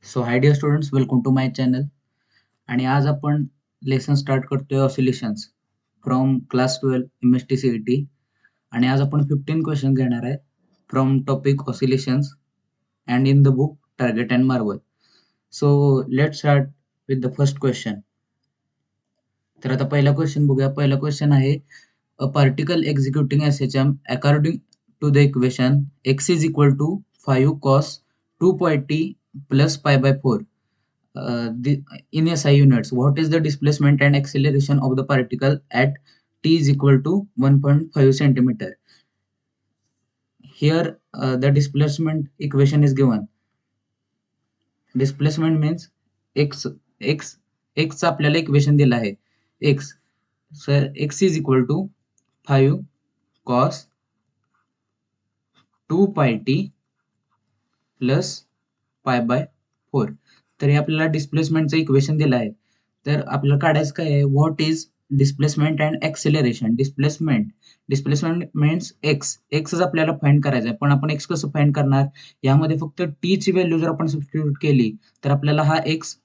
So hi dear students, welcome to my channel. आणि आज आपण लेसन स्टार्ट करतोय oscillations from class 12 MST CET. आणि आज आपण 15 क्वेश्चन घेणार आहे from topic oscillations and in the book Target and Marvel. So let start with the first question. तर आता पहिला क्वेश्चन बघूया. पहिला क्वेश्चन आहे, a particle executing SHM according to the equation x is equal to 5 cos 2 pi t plus pi by 4 in SI units. What is the displacement and acceleration of the particle at t is equal to 1.5 centimeter? Here the displacement equation is given. Displacement means x x x चा आपल्याला equation दिला आहे. x, so x is equal to 5 cos 2 pi t plus pi by 4. तर हे आपल्याला डिस्प्लेसमेंटचं equation दिलं आहे. तर आपल्याला काढायचं काय आहे, what is displacement and acceleration. Displacement means एक्सच आपल्याला फाइंड करायचं आहे. पण आपण एक्स कसं फाइंड करणार, यामध्ये फक्त टी ची व्हॅल्यू जर आपण सबस्टिट्यूट केली तर आपल्याला हा एक्स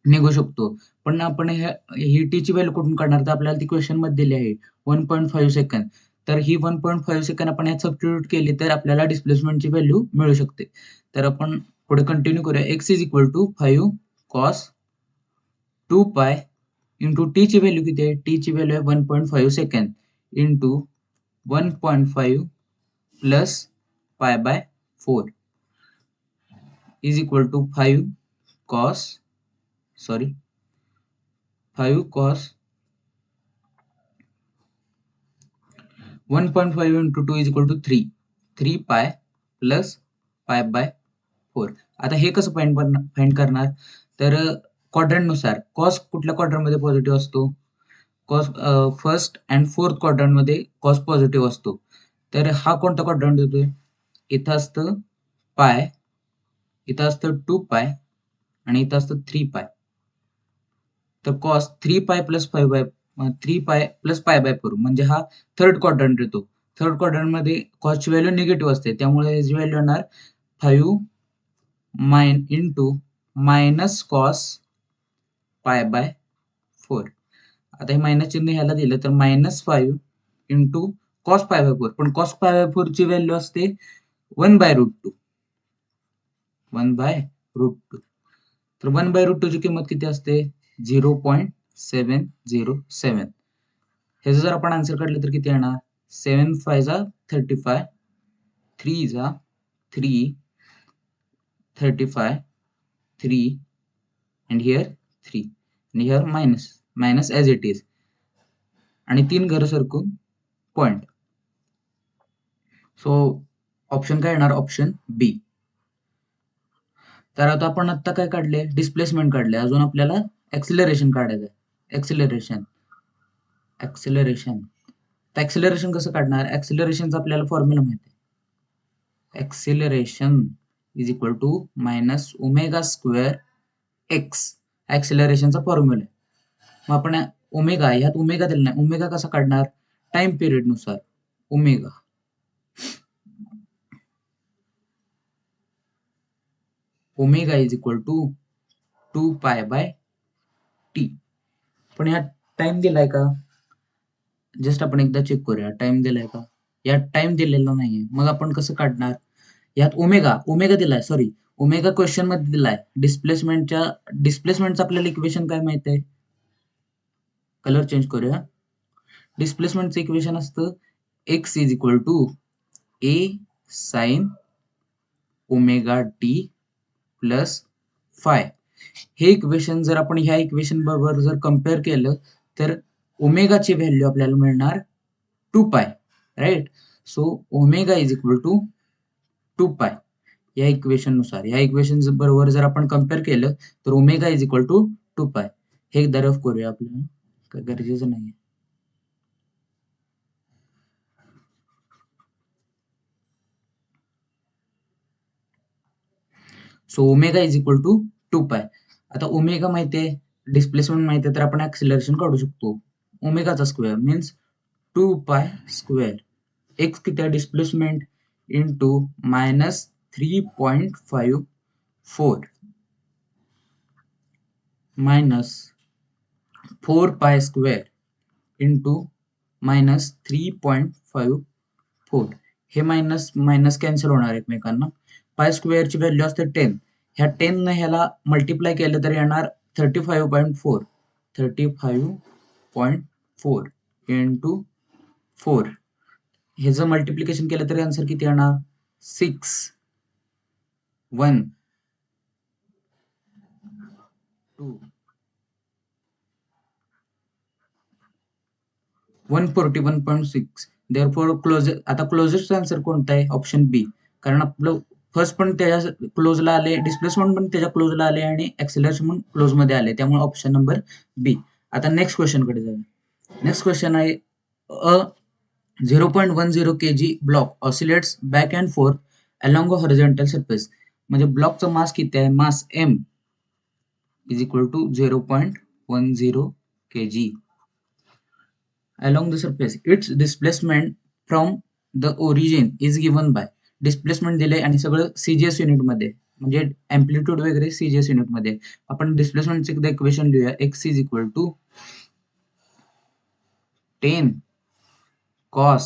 निघू शकतो. पण आपण ही टी ची व्हॅल्यू कुठून काढणार, तर आपल्याला ती क्वेश्चन मध्ये दिली आहे 1.5 सेकंद. तर ही 1.5 सेकंद आपण यात सबस्टिट्यूट केली तर आपल्याला डिस्प्लेसमेंटची व्हॅल्यू मिळू शकते. तर आपण पुढे कंटिन्यू करूया. x is equal to 5 cos 2 pi into T ची व्हॅल्यू किती आहे, टी ची व्हॅल्यू आहे 1.5 second into 1.5 plus pi by 4 is equal to 5 cos 1.5 into 2 is equal to 3 pi plus pi by 4. आता हे कसं फाइंड करणार, तर क्वाड्रंट नुसार कॉस कुठल्या क्वाड्रंट मध्ये पॉझिटिव्ह असतो, cos first and fourth quadrant मध्ये कॉस पॉझिटिव्ह असतो. तर हा कोणता क्वाड्रंट देतोय, इथं असतं पाय, इथं असतं 2 पाय आणि इथं असतं 3 पाय. तर cos 3 pi plus 3 pi plus pi by 4 म्हणजे हा थर्ड क्वाड्रंट येतो. थर्ड क्वाड्रंट मध्ये कॉसची व्हॅल्यू निगेटिव्ह असते, त्यामुळे ह्याची व्हॅल्यू येणार 5 into minus cos pi by 4. आता हे मायनस चिन्ह ह्याला दिलं तर -5 इंटू कॉस पाय बाय 4. पण कॉस पाय बाय 4 ची व्हॅल्यू असते 1/√2. 1/√2. तर 1/√2 ची किंमत किती असते, 0.707. ह्याचं जर आपण आन्सर काढलं तर किती येणार, 7 5 जा 35, 3 जा 3, 35, 3 and here 3 and here minus as it is. आणि 3 घरं सरकून पॉइंट. सो ऑप्शन काय येणार, ऑप्शन बी. तर आता आपण आता काय काढले, डिस्प्लेसमेंट काढले. अजून आपल्याला ऍक्सिलरेशन काढायचं आहे. ऍक्सिलरेशन तर ऍक्सिलरेशन कसं काढणार, ऍक्सिलरेशनचा आपल्याला फॉर्म्युला माहिती आहे. Acceleration is equal to minus omega square x. ऍक्सिलरेशनचा फॉर्म्युला आहे. मग आपण ओमेगा, ह्यात ओमेगा दिला नाही, ओमेगा कसा काढणार, टाइम पिरियड नुसार. Omega is equal to 2 pi bye T. पण यात टाइम दिलाय का, जस्ट आपण एकदा चेक करूया टाइम दिलाय का. यात टाइम दिलेला नाहीये, मग आपण कसं काढणार. यात ओमेगा दिलाय, सॉरी ओमेगा क्वेश्चन मध्ये दिलाय. डिस्प्लेसमेंटचं आपल्याला इक्वेशन काय माहित आहे, कलर चेंज करूया. डिस्प्लेसमेंटचं इक्वेशन असतं x is equal to a sine omega T plus phi. हे इक्वेशन जर आपण ह्या इक्वेशन बरोबर जर कम्पेअर केलं तर ओमेगाची व्हॅल्यू आपल्याला मिळणार 2 pi, right. So omega is equal to 2 pi या इक्वेशन नुसार. या इक्वेशन बरोबर जर आपण कम्पेअर केलं तर ओमेगा इज इक्वल टू 2 पाय. हे एकदा रफ करूया, आपल्याला काय गरजेचं नाहीये. So omega is equal to 2 pi. आता ओमेगा माहिती आहे, डिस्प्लेसमेंट माहिती आहे, तर आपण ऍक्सिलरेशन काढू शकतो. ओमेगाचा square means 2 pi square. X किती आहे, डिस्प्लेसमेंट इंटू -3.54 मायनस 4π² इंटू -3.54. हे मायनस मायनस कॅन्सल होणार एकमेकांना. पाय स्क्वेअरची व्हॅल्यू असते 10. ह्या 10 न ह्याला मल्टिप्लाय केलं तर येणार 35.4. 35.4 इंटू 4. ह्याचं मल्टिप्लिकेशन केलं तरी आन्सर किती येणार? 6 1 2 141.6. देअरफॉर आता क्लोजेस्ट आन्सर कोणता आहे? ऑप्शन बी. कारण आपलं फर्स्ट पण त्याच्या क्लोजला आले, डिस्प्लेसमेंट पण त्याच्या क्लोजला आले आणि ऍक्सेलरेशन पण क्लोज मध्ये आले, त्यामुळे ऑप्शन नंबर बी. आता नेक्स्ट क्वेश्चन कडे जाऊया. नेक्स्ट क्वेश्चन आहे, a 0.10 kg block oscillates back and forth along a horizontal surface. म्हणजे ब्लॉकचं मास किती आहे? Mass m is equal to 0.10 kg along the surface. Its displacement from the origin is given by. Displacement दिले आणि सगळं CGS unit मध्ये, म्हणजे amplitude वगैरे सीजीएस युनिट मध्ये. आपण डिस्प्लेसमेंटचे एकदा इक्वेशन लिहूया. x is equal to 10 cos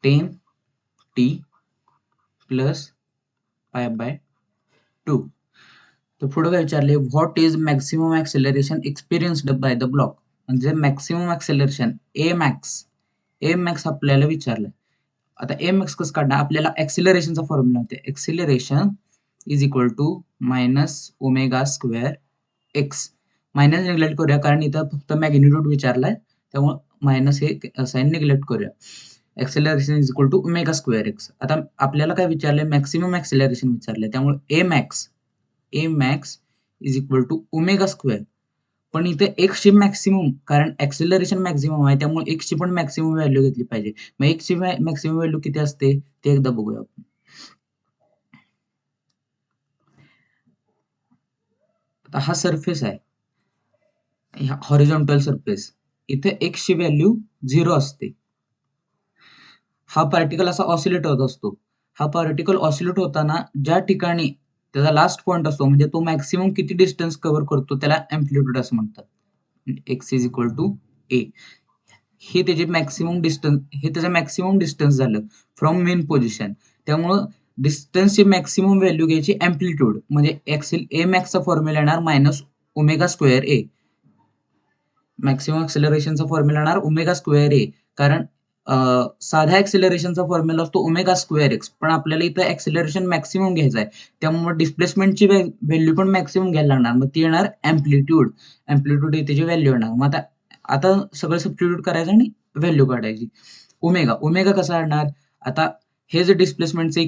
10t plus pi by 2. तर पुढे काय विचारले? What is maximum acceleration experienced by the block. म्हणजे मॅक्सिमम ऍक्सेलरेशन ए मॅक्स आपल्याला विचारलंय. आता ए मॅक्स कसं काढणार? आपल्याला ऍक्सिलरेशनचा फॉर्म्युला होते. Acceleration is equal to minus omega square x. Minus neglect करूया कारण इथं फक्त मॅग्निट्यूड विचारलाय, त्यामुळे मायनस हे साइन निग्लेक्ट करूया. Acceleration is equal to omega square x. आता आपल्याला काय विचारलंय? मॅक्सिमम ऍक्सेलरेशन विचारलंय, त्यामुळे a max is equal to omega square. पण इथे एक्स ची मॅक्सिमम, कारण ऍक्सेलरेशन मॅक्सिमम आहे, त्यामुळे एक्स ची पण मॅक्सिमम व्हॅल्यू घेतली पाहिजे. मग एक्स ची मॅक्सिमम व्हॅल्यू किती असते ते एकदा बघूया आपण. आता हा सरफेस आहे, हॉरिझॉन्टल सरफेस. इथे एक्स ची व्हॅल्यू 0 असते. हा पार्टिकल असा ऑसिलेट होत असतो. हा पार्टिकल ऑसिलेट होताना ज्या ठिकाणी त्याचा लास्ट पॉइंट असतो, म्हणजे तो मॅक्सिमम किती डिस्टन्स कव्हर करतो, त्याला अँप्लिट्यूड असं म्हणतात. एक्स इज इक्वल टू ए. हे त्याचं मॅक्सिमम डिस्टन्स झालं फ्रॉम मेन पोझिशन. त्यामुळं डिस्टन्सची मॅक्सिमम व्हॅल्यू घ्यायची अँप्लिट्यूड, म्हणजे ए मॅक्सचा फॉर्म्युला येणार मायनस ओमेगा स्क्वेअर ए. मॅक्सिमम ऍक्सेलरेशनचा फॉर्म्युला येणार ओमेगा स्क्वेअर ए, कारण साध्या ऍक्सेलरेशनचा फॉर्म्युला असतो ओमेगा स्क्वेअर एक्स, पण आपल्याला इथं ऍक्सेलरेशन मॅक्सिमम घ्यायचं आहे, त्यामुळे डिस्प्लेसमेंटची व्हॅल्यू पण मॅक्सिमम घ्यायला लागणार. मग ती येणार अँप्लिट्यूड त्याची व्हॅल्यू येणार. मग आता सगळं सबस्टिट्यूट करायचं आणि व्हॅल्यू काढायची. ओमेगा कसा येणार? आता हे जे डिस्प्लेसमेंटचं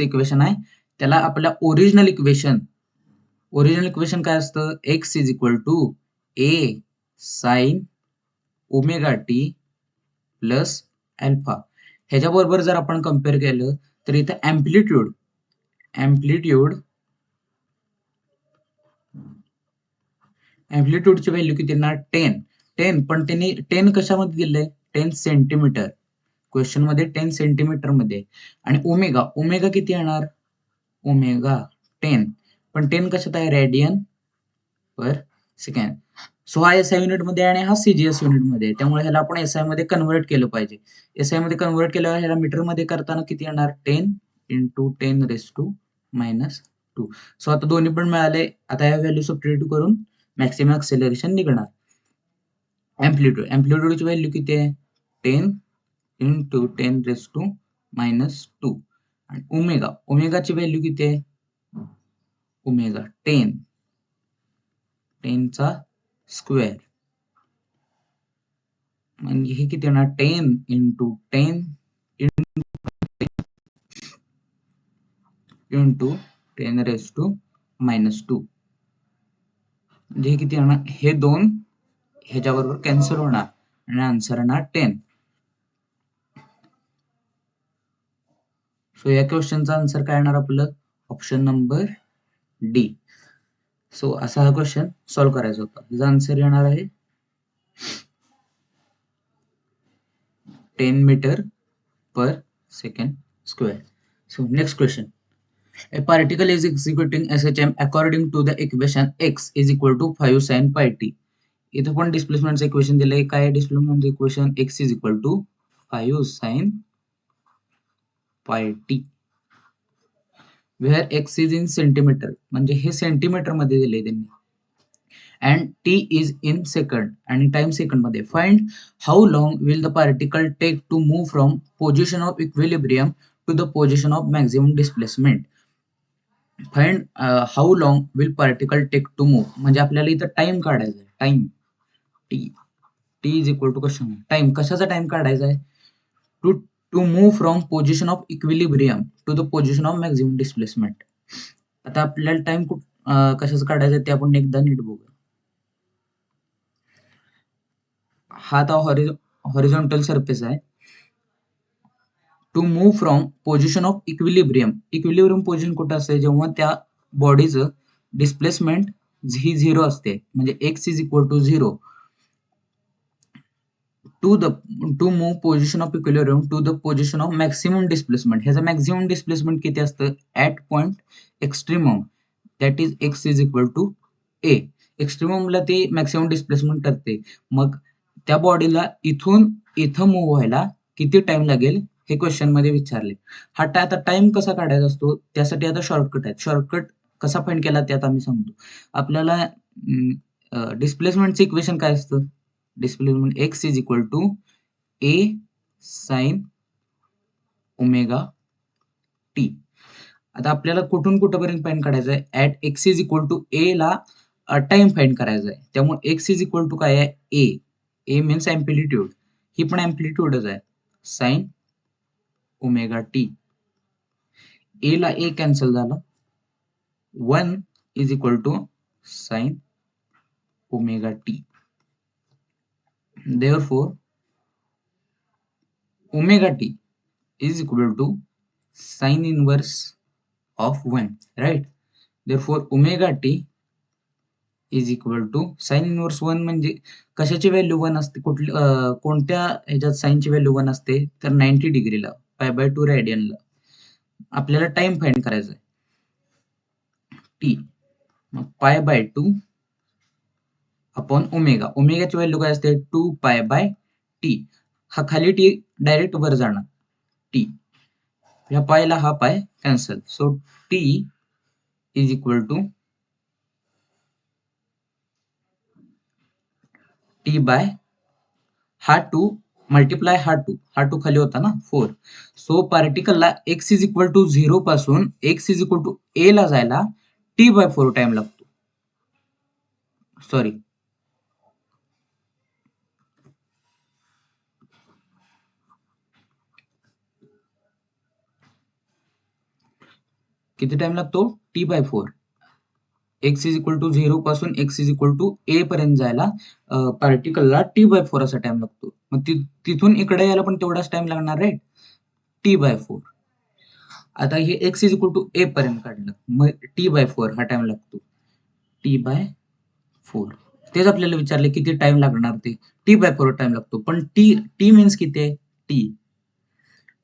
इक्वेशन आहे, त्याला आपल्या ओरिजिनल इक्वेशन काय असतं? X is equal to A sine omega T plus alpha. ह्याच्याबरोबर जर आपण कम्पेअर केलं तर इथे अँप्लिट्यूडची व्हॅल्यू किती येणार? 10. पण त्यांनी 10 कशामध्ये दिलंय? 10 सेंटीमीटर. क्वेश्चन मध्ये 10 सेंटीमीटर मध्ये. आणि ओमेगा किती येणार? ओमेगा 10. पण 10 कशात आहे? Radian per second. सो हा एसआय युनिट मध्ये आणि हा सीजीएस युनिट मध्ये, त्यामुळे ह्याला आपण एसआय मध्ये कन्व्हर्ट केलं पाहिजे. एसआय मध्ये कन्व्हर्ट केल्यावर ह्याला मीटर मध्ये करताना किती येणार? 10 into 10 raise to minus 2. So आता दोन्ही पण मिळाले. आता ह्या व्हॅल्यू सबस्टिट्यूट करून मॅक्सिमम ऍक्सेलरेशन निघणार. अँप्लिट्यूडची व्हॅल्यू किती आहे? 10 इंटू 10 रेस टू मायनस 2. आणि ओमेगाची व्हॅल्यू किती आहे? ओमेगा 10 चा स्क्वेअर. म्हणजे हे किती येणार? 10 into 10 into 10 raise to minus 2. म्हणजे हे किती येणार? हे दोन ह्याच्याबरोबर कॅन्सल होणार आणि आन्सर येणार 10. सो या क्वेश्चनचा आन्सर काय येणार आपलं? Option number D. सो असा हा क्वेश्चन सॉल्व्ह करायचा होता. त्याचा आन्सर येणार आहे 10 metre per second square. So next question. A particle is executing SHM according to the equation x is equal to 5 sin pi t. इथं पण डिस्प्लेसमेंटचं इक्वेशन दिलंय. काय displacement equation? x is equal to 5 sin pi t, where x is in centimeter, म्हणजे हे centimetre मध्ये दिले त्यांनी, and t is in second आणि टाइम सेकंड मध्ये. Find how long will the particle take to move from position of equilibrium to the position of maximum displacement. Find how long will particle take to move, म्हणजे आपल्याला इथं time काढायचा आहे. Time t, T is equal to question time. कशाचा time काढायचा आहे? To to move from position of equilibrium to the position of maximum displacement. आता आपल्याला टाइम कशाचं काढायचं आहे ते आपण एकदा नीट बघूया. हा आता हॉरिझॉन्टल सरफेस आहे. To move from position of equilibrium. Equilibrium position कुठं असते? जेव्हा त्या बॉडीचं डिस्प्लेसमेंट ही 0 असते, म्हणजे x is equal to 0 to move position of equilibrium to the position of maximum displacement. ह्याचं मॅक्सिमम डिस्प्लेसमेंट किती असतं? At point extremum, that is x is equal to a. एक्स्ट्रीममला ते मॅक्सिमम डिस्प्लेसमेंट करते. मग त्या बॉडीला इथून इथं मूव्ह व्हायला किती टाइम लागेल हे क्वेश्चन मध्ये विचारले. हा आता टाइम कसा काढायचा असतो त्यासाठी आता शॉर्टकट आहे. शॉर्टकट कसा फाइंड केला ते आता मी सांगतो. आपल्याला डिस्प्लेसमेंटचं इक्वेशन काय असतं? Displacement x is equal to a sin omega T. आता आपल्याला कुठून कुठपर्यंत फाइंड करायचं आहे? At x is equal to a ला टाइम फाइंड करायचा आहे. त्यामुळे x इज इक्वल टू काय आहे? a. a मीन्स एम्प्लिट्यूड, ही पण एम्प्लिट्यूडच आहे. Sine omega T. a ला a कॅन्सल झाला. 1 is equal to sine omega T. Therefore, omega t is equal to sin inverse of 1, right? Therefore, omega t is equal to sin inverse 1. म्हणजे कशाची value 1 असते? कोणत्या ह्याच्यात साइनची value 1 असते? तर 90 डिग्रीला, π/2 रेडियनला. आपल्याला टाइम फाइंड करायचा आहे t. मग π/2 अपॉन ओमेगा. ओमेगाची व्हॅल्यू काय असते? 2π/t. हा खाली टी डायरेक्ट वर जाणार टी. ह्या पायला हा pi cancel. So T is equal to t by हा 2 मल्टिप्लाय हा 2 खाली होता ना 4. सो पार्टिकलला x इज इक्वल टू 0 पासून x is equal to a ला जायला t/4 टाइम लागतो. सॉरी, किती टाइम लागतो? t/4. x is equal to 0 पासून x is equal to a पर्यंत जायला पार्टिकलला t/4 असा टाइम लागतो. मग तिथून इकडे यायला पण तेवढाच टाइम लागणार, राईट? t/4. आता हे x is equal to a पर्यंत काढलं, मग t/4 हा टाइम लागतो. t/4. तेच आपल्याला विचारले किती टाइम लागणार ते. t/4 टाइम लागतो. पण टी मीन्स किती आहे?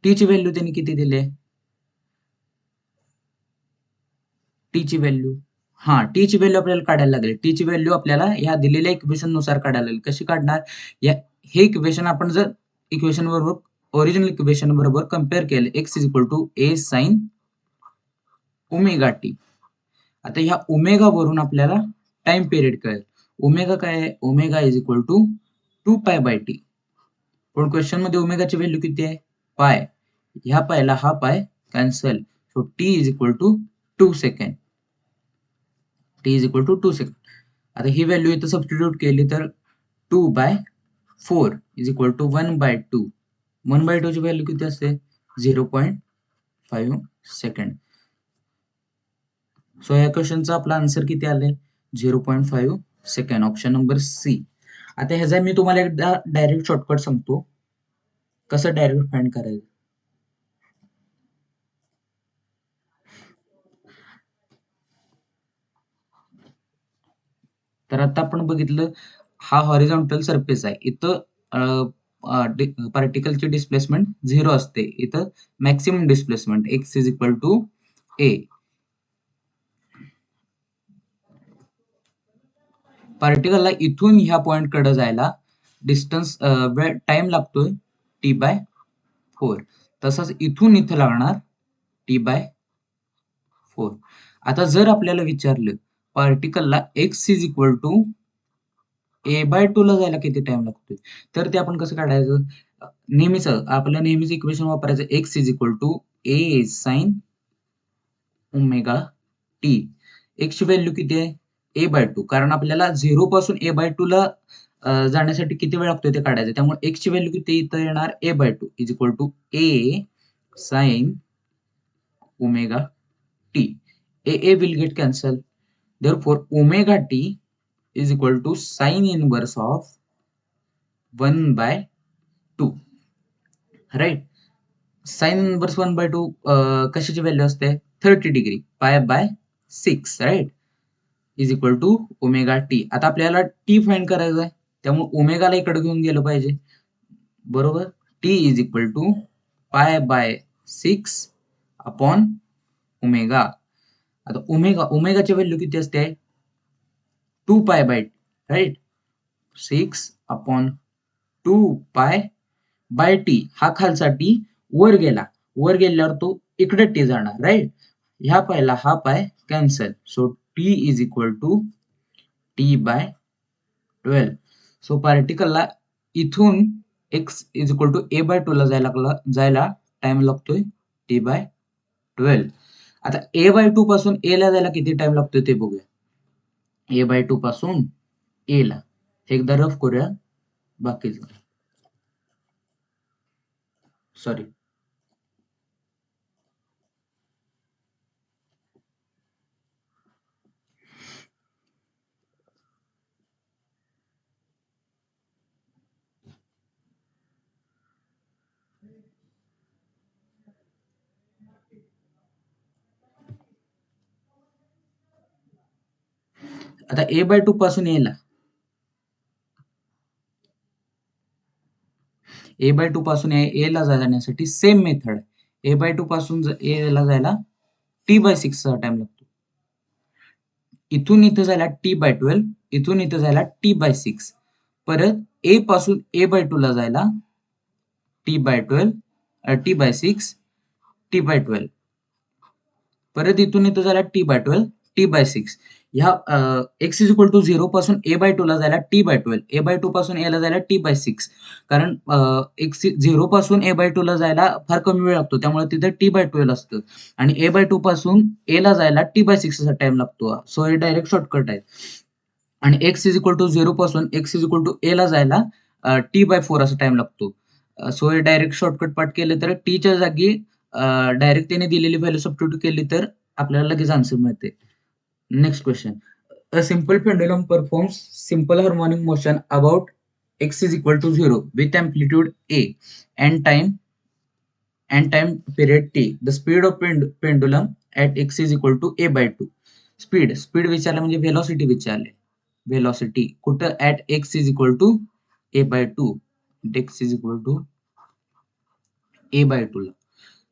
टी ची व्हॅल्यू त्यांनी किती दिले? टी ची व्हॅल्यू टी ची व्हॅल्यू आपल्याला काढायला लागेल. टी ची व्हॅल्यू आपल्याला या दिलेल्या इक्वेशन नुसार काढायला लागेल. कशी काढणार? हे इक्वेशन आपण जर इक्वेशन बरोबर ओरिजिनल इक्वेशन बरोबर कम्पेअर केले, x is equal to a sine omega T. आता ह्या ओमेगा वरून आपल्याला टाइम पिरियड कळेल. ओमेगा काय आहे? Omega is equal to 2π/t. पण क्वेश्चन मध्ये ओमेगाची व्हॅल्यू किती आहे? पाय. ह्या पायला हा pi cancel. So T is equal to 2 second. T is equal to 2 second. आता ही व्हॅल्यू इथं सबस्टिट्यूट केली तर 2/4 इज इक्वल टू 1/2. 1/2 ची व्हॅल्यू किती असते? 0.5 सेकंड. सो या क्वेश्चनचा आपला आन्सर किती आले? 0.5 सेकंड. Option number C. आता ह्याचा मी तुम्हाला एकदा डायरेक्ट शॉर्टकट सांगतो कसं डायरेक्ट फाइंड करायचं. तर आता आपण बघितलं हा हॉरिझॉन्टल सरफेस आहे. इथं पार्टिकलची डिस्प्लेसमेंट 0 असते. इथं maximum displacement x is equal to a. पार्टिकलला इथून ह्या पॉइंट कडे जायला डिस्टन्स टाइम लागतोय T/4. तसंच इथून इथं लागणार T/4. आता जर आपल्याला विचारलं पार्टिकलला x is equal to a/2 ला जायला किती टाइम लागतोय, तर ते आपण कसं काढायचं? आपलं नेहमीच इक्वेशन वापरायचं, x is equal to a sin omega T. x ची व्हॅल्यू किती आहे? a/2. कारण आपल्याला 0 पासून a/2 ला जाण्यासाठी किती वेळ लागतोय ते काढायचं. त्यामुळे x ची व्हॅल्यू किती इथं येणार? a/2 is equal to a sin omega T. a will get cancelled. Therefore, omega t is equal to sin inverse of 1/2. Right? Sine inverse 1/2 कशाची व्हॅल्यू असते? 30 degree, π/6, right? Is equal to omega T. आता आपल्याला T find करायचा आहे, त्यामुळे ओमेगाला इकडे घेऊन गेलं पाहिजे, बरोबर? T is equal to π/6 upon omega. आता ओमेगाची व्हॅल्यू किती असते? 2π/t, right? 6 upon 2π/t. हा खालचा टी वर गेल्यावर तो इकडे टी जाणार, राईट? ह्या पायला हा pi cancel. So T is equal to T/12. So पार्टिकलला इथून x is equal to a/2 ला जायला टाइम लागतोय T/12. आता a/2 पासून a ला जायला किती टाइम लागतोय ते बघूया. a/2 पासून a ला एकदा रफ करूया, बाकीचं सॉरी. आता a/2 पासून a ला a/2 पासून a ला जाण्यासाठी सेम मेथड. a/2 पासून a ला जायला T/6 चा टाइम लागतो. इथून इथं जायला T/12, इथून इथं जायला T/6. परत a पासून a/2 ला जायला T/12, T/6, T/12. परत इथून इथं जायला T/12, T/6. ह्या x इज इक्वल टू 0 पासून a/2 ला जायला T/12, a/2 पासून a ला जायला T/6. कारण x 0 पासून a/2 ला जायला फार कमी वेळ लागतो, त्यामुळे तिथे T/12 असतं. आणि a/2 पासून a ला जायला T/6 चा टाइम लागतो. सो हे डायरेक्ट शॉर्टकट आहे. आणि x इज इक्वल टू 0 पासून x is equal to a ला जायला T/4 असा टाइम लागतो. सो हे डायरेक्ट शॉर्टकट पार्ट केलं तर टीच्या जागी डायरेक्ट त्याने दिलेली व्हॅल्यू सबस्टिट्यूट केली तर आपल्याला लगेच आन्सर मिळते. Next question. A simple pendulum performs simple harmonic motion about x is equal to 0 with amplitude a and time period t. The speed of pendulum at x is equal to a/2. Speed विचारलं म्हणजे velocity विचारले. Velocity कुठं? At x is equal to a/2. x is equal to a/2 ला.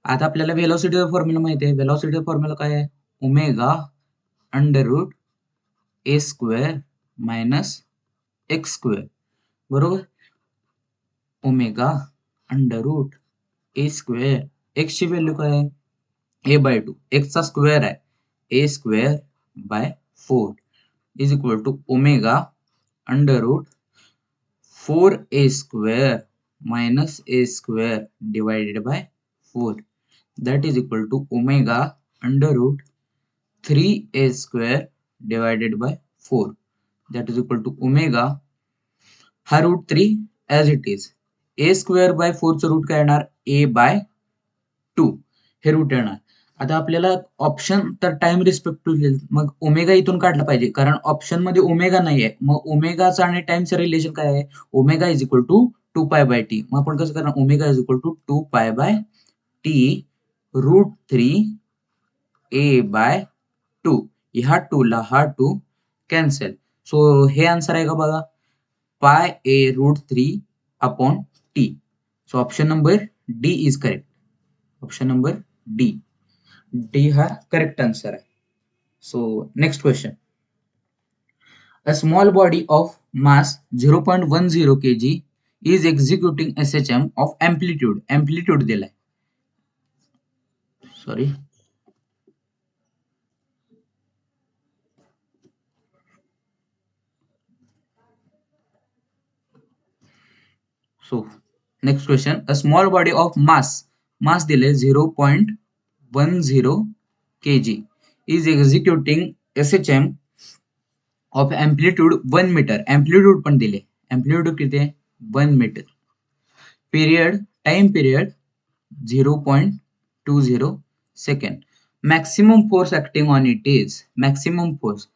आता आपल्याला व्हेलॉसिटीचा formula माहिती आहे. व्हेलॉसिटीचा formula काय आहे? Omega under root a square minus x square, बरोबर? Omega under root a square, x ची व्हॅल्यू काय आहे? a/2. x चा स्क्वेअर आहे a square by 4 is equal to omega under root 4a square minus a square divided by 4. That is equal to omega under root 3a square divided by 4. That is equal to omega हा route 3 as it is. a square by 4 चं route काय येणार? a/2 हे route येणार. आता आपल्याला option तर time respective, मग ओमेगा इथून काढला पाहिजे कारण ऑप्शन मध्ये ओमेगा नाही आहे. मग ओमेगाचा आणि टाइमचं रिलेशन काय आहे? Omega is equal to 2π/t. मग आपण कसं करणार? Omega is equal to 2π/t root 3 a/2. ह्या 2 ला हा 2 कॅन्सल. सो हे आन्सर आहे का बघा? πa root 3 upon t. So option number D is correct. Option number D हा करेक्ट आन्सर आहे. So next question. A small body of mass 0.10 kg is executing SHM of amplitude दिलाय. Sorry, so next question, a small body of mass दिले 0.10 kg is executing SHM of amplitude 1 meter. amplitude पण दिले, amplitude किती आहे 1 meter. time period 0.20 second. maximum force acting on it is maximum force.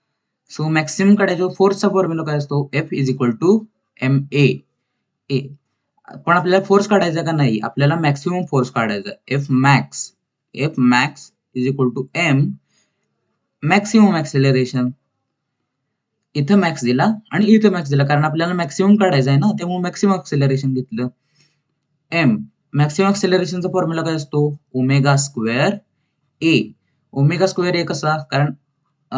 So maximum काढायचो, फोर्सचा formula काय असतो, F is equal to MA. पण आपल्याला फोर्स काढायचा का नाही, आपल्याला मॅक्सिमम फोर्स काढायचा. F max is equal to M maximum acceleration. इथं मॅक्स दिला आणि इथं मॅक्स दिला, कारण आपल्याला मॅक्सिमम काढायचा आहे ना, त्यामुळे मॅक्सिमम ऍक्सेलरेशन घेतलं. M मॅक्सिमम ऍक्सेलरेशनचा फॉर्म्युला काय असतो, ओमेगा स्क्वेअर ए. ओमेगा स्क्वेअर ए कसा, कारण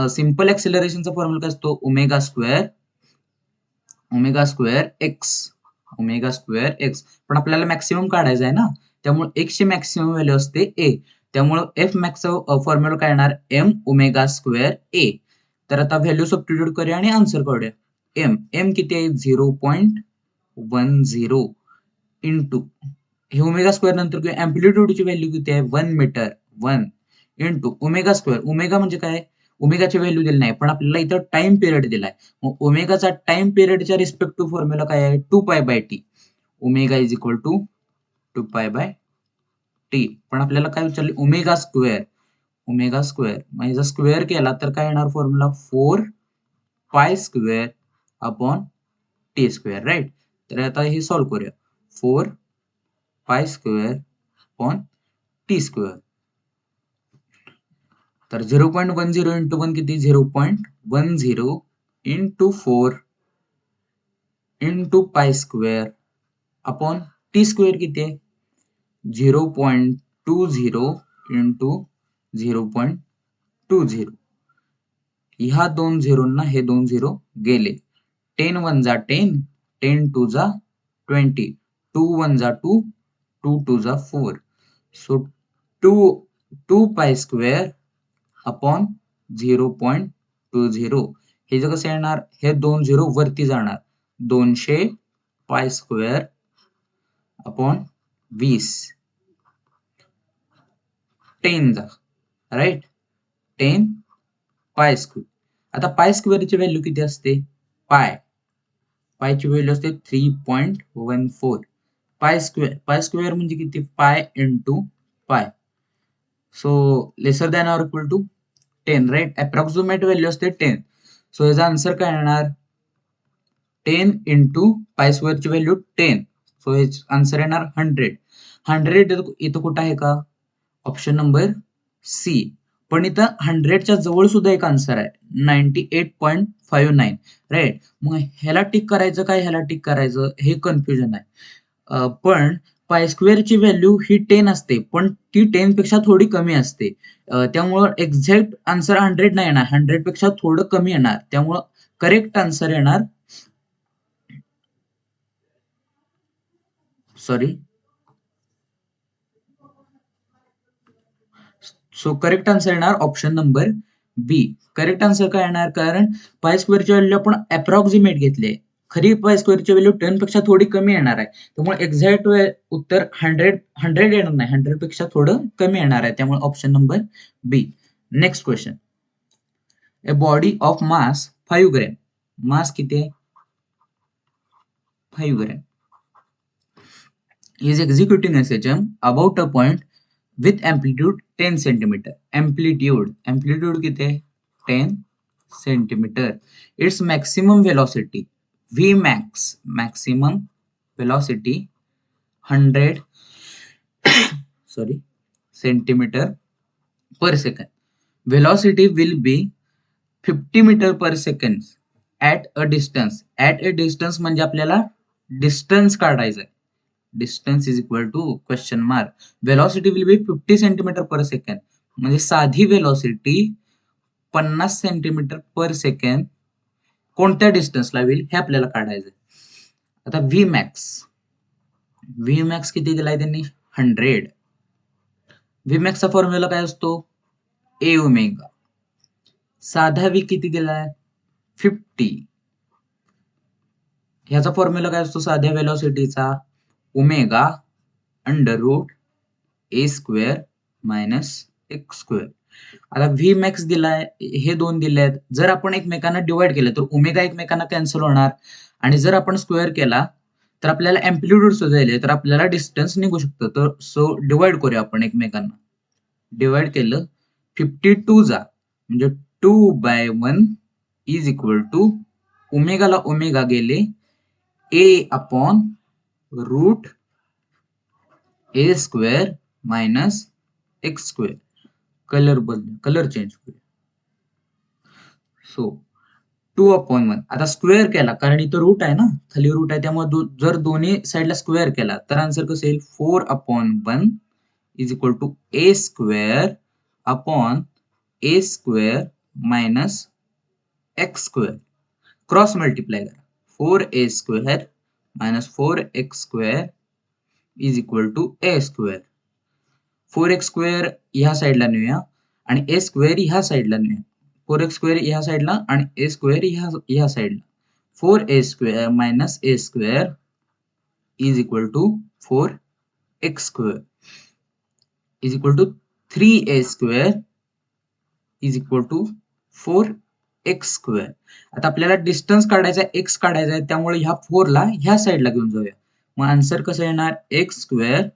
सिंपल ऍक्सेलरेशनचा फॉर्म्युला काय असतो, ओमेगा स्क्वेअर एक्स. पण आपल्याला मॅक्सिमम काढायचा आहे ना, त्यामुळे एक्स ची मॅक्सिमम व्हॅल्यू असते ए. त्यामुळे एफ मॅक्स फॉर्म्युला काय येणार, एम ओमेगा स्क्वेअर ए. तर आता व्हॅल्यू सबस्टिट्यूट करूया आणि आन्सर काढूया. एम किती आहे 0.10 इंटू हे ओमेगा स्क्वेअर नंतर अँप्लिट्यूडची व्हॅल्यू किती आहे 1 metre 1 into omega square. Omega म्हणजे काय, ओमेगाची व्हॅल्यू दिली नाही, पण आपल्याला इथं टाइम पिरियड दिलाय. मग ओमेगाचा टाइम पिरियडच्या रिस्पेक्टिव्ह फॉर्म्युला काय आहे 2π/t. Omega is equal to 2π/t. पण आपल्याला काय विचारले, ओमेगा स्क्वेअर म्हणजे स्क्वेअर केला तर काय येणार formula 4π² upon t square, right. तर आता हे सॉल्व्ह करूया. 4π² अपॉन टी स्क्वेअर. तर 0.10 इंटू 1 किती, 0.10 into 4 into π² upon t square किती आहे 0.20 इंटू 0.20. ह्या 2 झिरोंना हे 2 झिरो गेले. 10 1 जा 10, 10 2 जा 20, 2 1 जा 2, 2 2 जा 4. So 2π² upon 0.20. हे जे कसं येणार, हे 2 झिरो वरती जाणार, 200π² अपॉन 20. 10 जा, राईट, 10π². आता π² ची व्हॅल्यू किती असते, पायची व्हॅल्यू असते 3.14. π² म्हणजे किती, pi into pi. So lesser than or equal to 10, right. Approximate value असते 10. सो याचा आन्सर काय येणार, 10 इंटू π² ची व्हॅल्यू 10. सो हे आन्सर येणार 100. 100 इथं कुठं आहे का, ऑप्शन नंबर सी. पण इथं 100च्या जवळ सुद्धा एक आन्सर आहे 98.59, राईट. मग ह्याला टिक करायचं काय, ह्याला टिक करायचं, हे कन्फ्युजन आहे. पण π² ची व्हॅल्यू ही 10 असते, पण ती 10 पेक्षा थोडी कमी असते. त्यामुळं एक्झॅक्ट आन्सर 100 नाही येणार, 100 पेक्षा थोडं कमी येणार. त्यामुळं करेक्ट आन्सर येणार, सो करेक्ट आन्सर येणार ऑप्शन नंबर बी. करेक्ट आन्सर काय येणार, कारण π² ची व्हॅल्यू आपण अप्रॉक्सिमेट घेतली. खरी π² ची व्हॅल्यू 10 पेक्षा थोडी कमी येणार आहे. त्यामुळे एक्झॅक्ट उत्तर 100 येणार नाही, 100 पेक्षा थोडं कमी येणार आहे. त्यामुळे option number B. Next question, a body of mass 5 gram. Mass किती आहे 5 gram. is executing SHM about a point with amplitude 10 centimeter. amplitude किती आहे 10 centimeter. its maximum velocity Vmax, maximum velocity 100 centimeter per second. Velocity will be 50 meter per second at a distance. at a distance म्हणजे आपल्याला distance काढायचं आहे. distance is equal to question mark. velocity will be 50 centimeter per second. म्हणजे साधी velocity 50 centimeter per second कोणत्या डिस्टन्सला होईल हे आपल्याला काढायचं. आता व्ही मॅक्स किती दिलाय त्यांनी 100. व्ही मॅक्सचा फॉर्म्युला काय असतो ए ओमेगा. साधा व्ही किती दिलाय 50. ह्याचा फॉर्म्युला काय असतो साध्या वेलॉसिटीचा ओमेगा अंडर रूट ए स्क्वेअर मायनस एक्स स्क्वेअर. आता व्ही मॅक्स दिलाय, हे दोन दिले आहेत. जर आपण एकमेकांना डिवाइड केलं तर ओमेगा एकमेकांना कॅन्सल होणार आणि जर आपण स्क्वेअर केला तर आपल्याला अँप्लिट्यूड शोधायला तर आपल्याला डिस्टन्स निघू शकतं. तर सो डिवाइड करूया आपण एकमेकांना. डिवाइड केलं 52 जा म्हणजे 2/1 इज इक्वल टू ओमेगाला ओमेगा गेले a upon root A square minus x square. Colour change करूया. सो 2/1 आता स्क्वेअर केला कारण इथं रूट आहे ना, खाली रूट आहे, त्यामुळे जर दोन्ही साईडला स्क्वेअर केला तर आन्सर कसं येईल 4/1 is equal to A square upon A square minus x square. Cross multiply करा 4a square minus 4x square is equal to A square. 4x square ह्या साईडला नेऊया आणि ए स्क्वेअर ह्या साईडला नेऊया. 4x स्क्वेअर ह्या साईडला आणि ए स्क्वेअर ह्या साईडला. 4a square minus A square is equal to 4x square is equal to 3a square is equal to 4x square. आता आपल्याला डिस्टन्स काढायचा एक्स काढायचा आहे, त्यामुळे ह्या 4 ला ह्या साईडला घेऊन जाऊया. मग आन्सर कसं येणार X square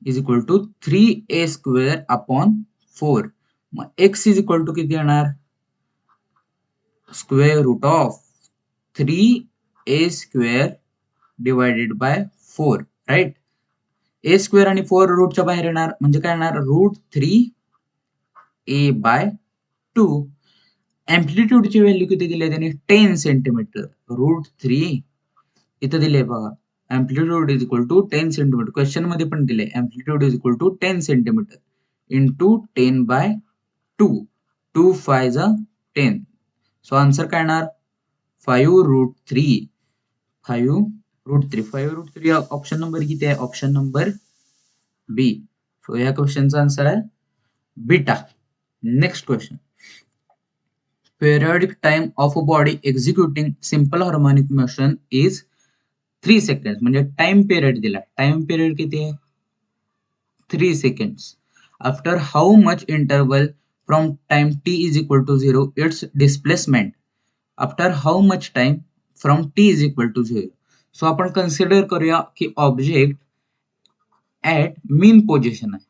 is equal to 3a square upon 4. मग एक्स इज इक्वल टू किती येणार square root of 3a square divided by 4. Right. A square आणि 4 रूटच्या बाहेर येणार म्हणजे काय येणार रूट 3a/2. अँप्लिट्यूडची व्हॅल्यू किती दिली आहे त्याने 10 सेंटीमीटर. रूट 3 इथं दिले बघा amplitude is equal to 10 centimetre. Question मध्ये पण दिले amplitude is equal to 10 centimetre into 10/2. 2 5 10. So answer काय येणार 5√3. 5√3 ऑप्शन नंबर किती आहे ऑप्शन नंबर बी. सो या क्वेश्चनचा आन्सर आहे beta. Next question. Periodic time of a body executing simple harmonic motion is 3 seconds. म्हणजे टाइम पिरियड दिला. टाइम पिरियड किती आहे 3 seconds. After how much interval from time t is equal to 0 its displacement. After how much time from t is equal to 0. So आपण consider करूया की object at mean position आहे.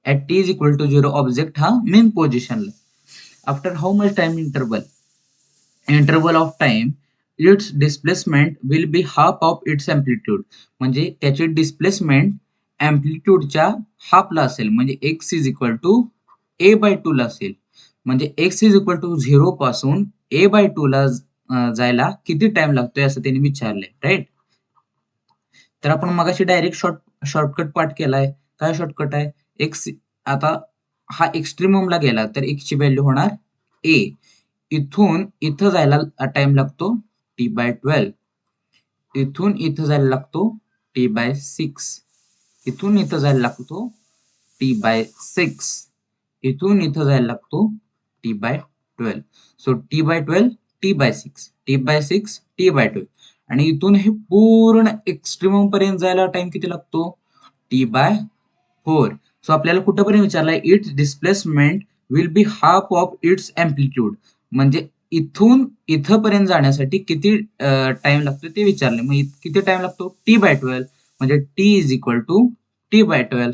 At t is equal to 0 object हा मीन पोझिशनला. After how much time interval of time its displacement will be half of its amplitude. म्हणजे त्याची displacement अँप्लिट्यूडच्या हाफला असेल म्हणजे x is equal to a/2 ला असेल. म्हणजे x इज इक्वल टू 0 पासून a/2 ला जायला किती टाइम लागतोय असं त्यांनी विचारलंय. राईट. तर आपण मगाशी डायरेक्ट शॉर्टकट पार्ट केलाय. काय शॉर्टकट आहे x आता हा एक्स्ट्रीममला गेला तर x ची व्हॅल्यू होणार a. इथून इथं जायला टाइम लागतो t/12. इथून इथं जायला लागतो t/6. इथून इथं जायला लागतो t/6. इथून इथं जायला लागतो t/12. So t/12 t/6 t/6 t/12 आणि इथून हे पूर्ण एक्स्ट्रीमम पर्यंत जायला टाइम किती लागतो t/4. सो आपल्याला कुठपर्यंत विचारलाय its displacement will be half of its amplitude. म्हणजे इथून इथपर्यंत जाण्यासाठी किती टाइम लागतो ते विचारले. मग किती टाइम लागतो t/12 म्हणजे t is equal to t/12.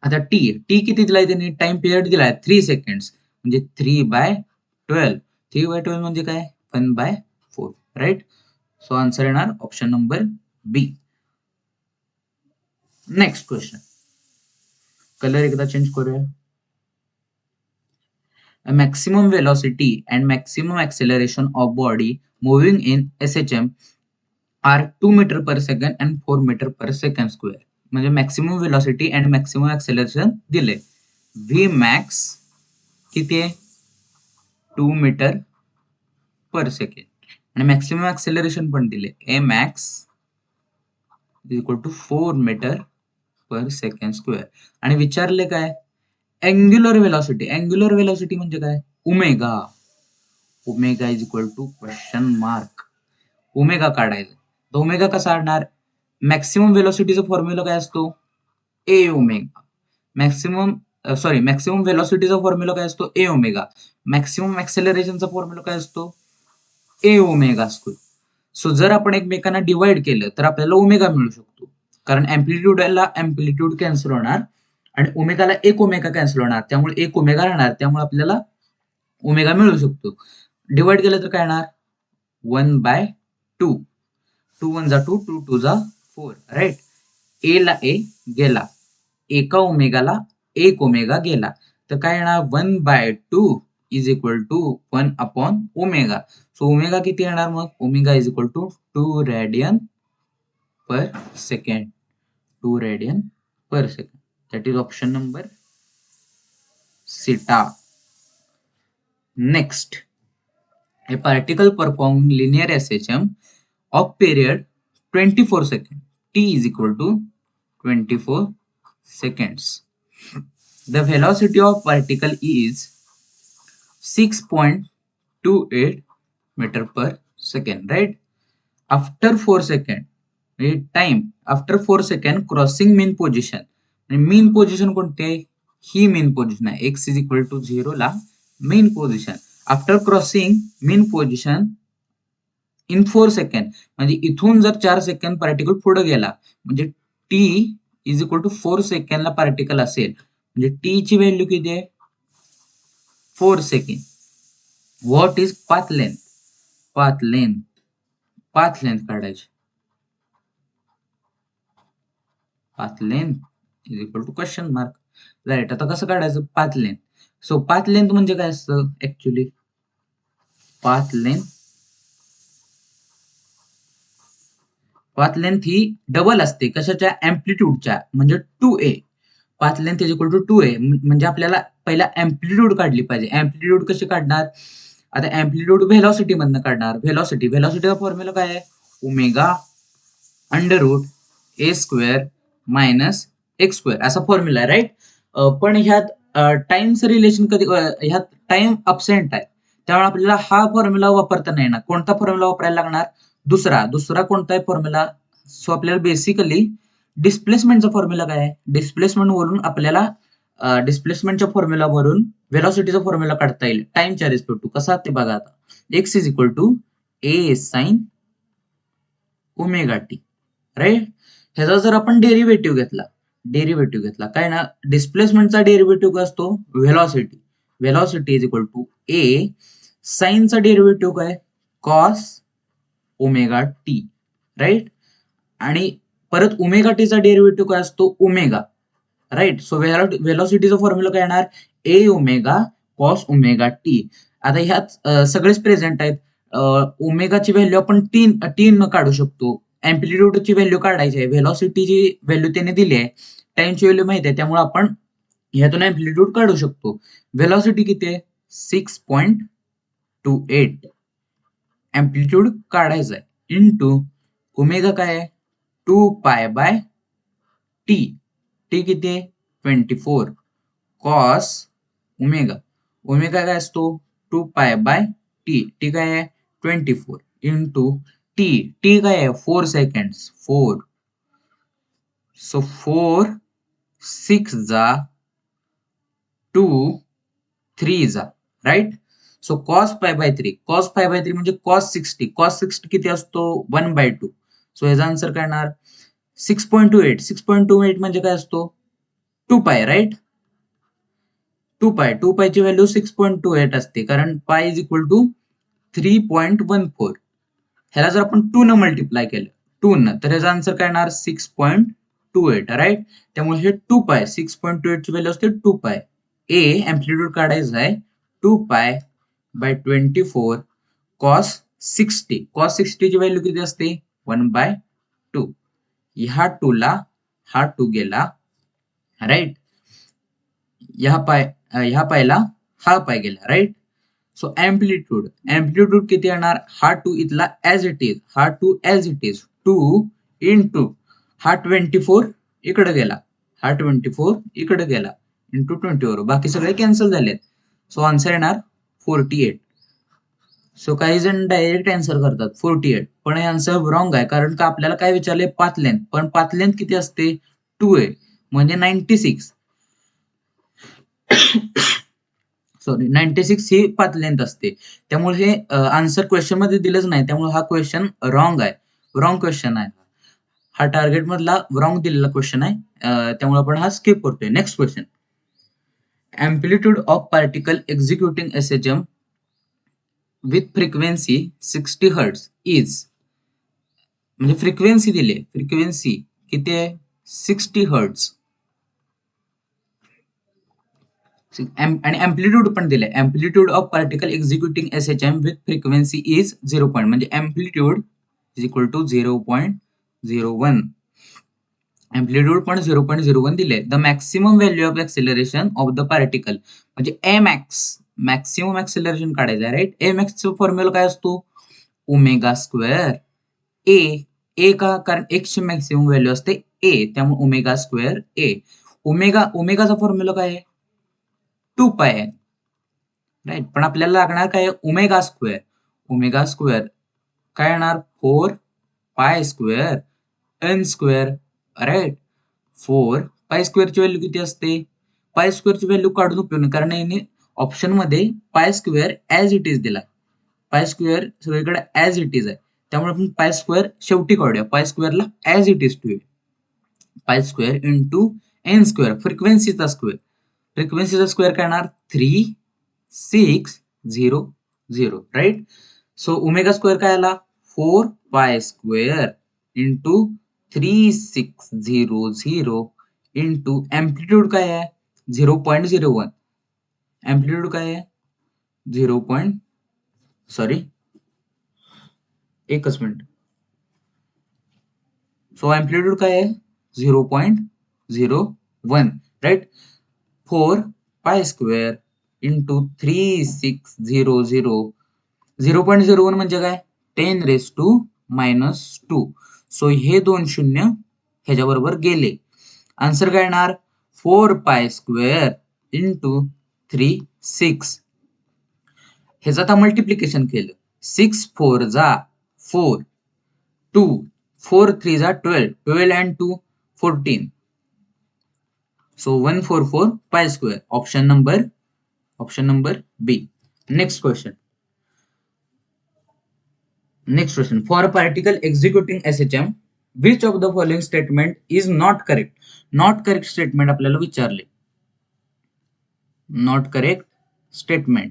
आता टी किती दिलाय त्यांनी टाइम पिरियड दिलाय 3 सेकंड्स म्हणजे 3/12. 3/12 म्हणजे काय 1/4. राईट. सो आन्सर येणार option number B. Next question. Colour एकदा चेंज करूया. A maximum velocity and maximum acceleration of body moving in SHM are 2 meter per second and 4 meter per second square. म्हणजे maximum velocity and maximum acceleration दिले. V max किती आहे 2 metre per second आणि maximum acceleration पण दिले a max is equal to 4 metre per second square आणि विचारले काय अँग्युलर वेलॉसिटी म्हणजे काय omega omega is equal to question mark omega काढायचा तर ओमेगा कसा काढणार मॅक्सिमम वेलॉसिटीचा फॉर्म्युला काय असतो ए ओमेगा मॅक्सिमम वेलॉसिटीचा फॉर्म्युला काय असतो ए ओमेगा मॅक्सिमम ऍक्सेलरेशनचा फॉर्म्युला काय असतो ए ओमेगा स्क्वेअर सो जर आपण एकमेकांना डिवाइड केलं तर आपल्याला ओमेगा मिळू शकतो कारण अँप्लिट्यूडला अँप्लिट्यूड कॅन्सल होणार आणि ओमेगाला एक ओमेगा कॅन्सल होणार त्यामुळे एक ओमेगा राहणार त्यामुळे आपल्याला ओमेगा मिळू शकतो डिवाइड केलं तर काय येणार 1/2 2 1 जा 2 2 2 जा 4 राईट ए ला ए गेला एका ओमेगाला एक ओमेगा गेला तर काय येणार 1/2 is equal to 1 upon omega so omega किती येणार मग omega is equal to 2 radian per second 2 radian per second that is option number सीटा next a particle performing linear SHM of period 24 seconds t is equal to 24 seconds the velocity of particle is 6.28 meter per second right after 4 second time after 4 second crossing mean position mean position कोणते आहे ही mean position आहे x is equal to 0 ला mean position after crossing mean position in 4 second म्हणजे इथून जर 4 second particle पुढे गेला म्हणजे टी इज इक्वल टू 4 सेकंडला पार्टिकल असेल म्हणजे टी ची व्हॅल्यू किती आहे 4 second what is path length काढायची path length is equal to question mark right आता कसं काढायचं path length so path length म्हणजे काय असतं ऍक्च्युली पाथ लेंथ ही डबल असते कशाच्या अँप्लिट्यूडच्या म्हणजे 2a path length is equal to 2a म्हणजे आपल्याला पहिला अँप्लिट्यूड काढली पाहिजे अँप्लिट्यूड कशी काढणार आता अँप्लिट्यूड व्हेलॉसिटी मधनं काढणार व्हेलॉसिटीचा फॉर्म्युला काय आहे ओमेगा अंडर रूट ए स्क्वेअर मायनस एक्स स्क्वेअर असा फॉर्म्युला आहे राईट पण ह्यात टाइमचं रिलेशन कधी ह्यात टाइम अबसेंट आहे त्यामुळे आपल्याला हा फॉर्म्युला वापरता नाही येणार कोणता फॉर्म्युला वापरायला लागणार दुसरा कोणता आहे फॉर्म्युला सो आपल्याला बेसिकली डिस्प्लेसमेंटचा फॉर्म्युला काय आहे डिस्प्लेसमेंट वरून आपल्याला डिस्प्लेसमेंटच्या फॉर्म्युला वरून व्हेलॉसिटीचा फॉर्म्युला काढता येईल टाइमच्या रिस्पेक्ट टू कसा ते बघा आता X is equal to A sine omega T right ह्याचा जर आपण डेरिव्हेटिव्ह घेतला काय ना डिस्प्लेसमेंटचा डेरिव्हेटिव्ह काय असतो velocity is equal to a साइनचा डेरिव्हेटिव्ह काय कॉस ओमेगा टी राईट आणि परत ओमेगा टीचा डेरिव्हेटिव्ह काय असतो ओमेगा राईट सो व्हेलॉसिटीचा फॉर्म्युला काय येणार a omega cos omega T आता ह्यात सगळेच प्रेझेंट आहेत ओमेगाची व्हॅल्यू आपण तीन काढू शकतो अँप्लिट्यूडची व्हॅल्यू काढायची आहे व्हेलॉसिटीची व्हॅल्यू त्याने दिली आहे टाइमची व्हॅल्यू माहिती आहे त्यामुळे आपण ह्यातून अँप्लिट्यूड काढू शकतो व्हेलॉसिटी किती आहे 6.28 अँप्लिट्यूड काढायचा आहे इनटू ओमेगा काय आहे 2 पाय बाय टी टी किती आहे 24 कॉस ओमेगा काय असतो 2 पाय बाय टी टी काय आहे 24 इनटू टी काय आहे 4 सेकंड्स 4 सो 4 6 जा 2 3 जा right so cos pi by 3 म्हणजे कॉस 60 किती असतो 1/2 सो याचा आन्सर काय येणार 6.28 म्हणजे काय असतो 2 पाय राईट 2 पायची व्हॅल्यू 6.28 असते कारण पाय इज इक्वल टू 3.14 ह्याला जर आपण 2 न मल्टिप्लाय केलं 2 न तर याचा आन्सर काय येणार 6.28 राईट त्यामुळे हे 2 पाय 6.28 ची व्हॅल्यू असते 2 पाय ए अँप्लिट्यूड काढायचं आहे 2 पाय बाय 24 कॉस 60 ची व्हॅल्यू किती असते 1/2 ह्या 2 ला हा 2 गेला राईट ह्या पायला हा पाय गेला राईट सो एम्प्लिट्यूड किती येणार, हा 2 इथला ऍज इट इज, हा 2 ऍज इट इज, 2 इंटू हा 24 इकडे गेला, हा 24 इकडे गेला, इंटू 24, बाकी सगळे कॅन्सल झालेत. सो आन्सर येणार 48. सो काही जण डायरेक्ट आन्सर करतात 48, पण हे आन्सर रॉंग आहे, कारण का आपल्याला काय विचारले, पाथ लेंथ, पण पाथ लेंथ किती असते, 2 आहे, म्हणजे 96, सॉरी 96 ही पाथ लेंथ असते. त्यामुळे हे आन्सर क्वेश्चन मध्ये दिलंच नाही, त्यामुळे हा क्वेश्चन रॉंग आहे, रॉंग क्वेश्चन आहे, हा टार्गेट मधला रॉंग दिलेला क्वेश्चन आहे, त्यामुळे आपण हा स्किप करतोय. Next question, amplitude of particle executing SHM with frequency 60 hertz is, म्हणजे फ्रिक्वेन्सी दिली, फ्रिक्वेन्सी किती आहे, 60 हर्ट्ज, आणि एम्प्लिट्यूड पण दिले, amplitude of particle executing SHM with frequency is 0. म्हणजे amplitude is equal to 0.01, amplitude पण 0.01 दिले. The maximum value of acceleration of the particle, म्हणजे ए मॅक्स, मॅक्सिमम एक्सेलरेशन काढायचं आहे, राईट. ए मॅक्स चा फॉर्म्युला काय असतो, ओमेगा स्क्वेअर ए, ए का, कारण एक्स ची मॅक्सिमम व्हॅल्यू असते ए, त्यामुळे ओमेगा स्क्वेअर ए, ओमेगाचा फॉर्म्युला काय आहे, 2 पाय आहे, राईट. पण आपल्याला लागणार काय, ओमेगा स्क्वेअर, ओमेगा स्क्वेअर काय येणार, 4 pi square N square, right. 4 पाय स्क्वेअरची व्हॅल्यू किती असते, पाय स्क्वेअरची व्हॅल्यू काढून उपयोग नाही, कारण याने ऑप्शन मध्ये pi square as it is दिला, पाय स्क्वेअर सगळीकडे ऍज इट इज आहे, त्यामुळे आपण पाय स्क्वेअर शेवटी काढूया, पाय स्क्वेअरला ऍज इट इज ठेवूया, pi square into N square, फ्रिक्वेन्सीचा स्क्वेअर, फ्रिक्वेन्सीचा स्क्वेअर काय येणार, 3600, राईट. सो ओमेगा स्क्वेअर काय आला, 4 पाय स्क्वेअर इंटू 3600 इंटू एम्प्लिट्यूड काय आहे, 0.01, एम्प्लिट्यूड काय आहे, 0. सॉरी, एकच मिनिट. सो एम्प्लिट्यूड काय आहे, 0.01, राईट. 4 पाय स्क्वेअर इंटू 3600, 0.01 म्हणजे काय, 10⁻². सो हे 2 शून्य ह्याच्याबरोबर गेले, आन्सर काय येणार, 4 पाय स्क्वेअर इंटू 36, ह्याचं आता मल्टिप्लिकेशन केलं, 6 4 जा 4, 2 4 3 जा 12, 12 and 2 14, so 144 pi square, option number B. Next question, for a particle executing SHM, which of the following statement is not correct, not correct statement आपल्याला विचारले, not correct statement.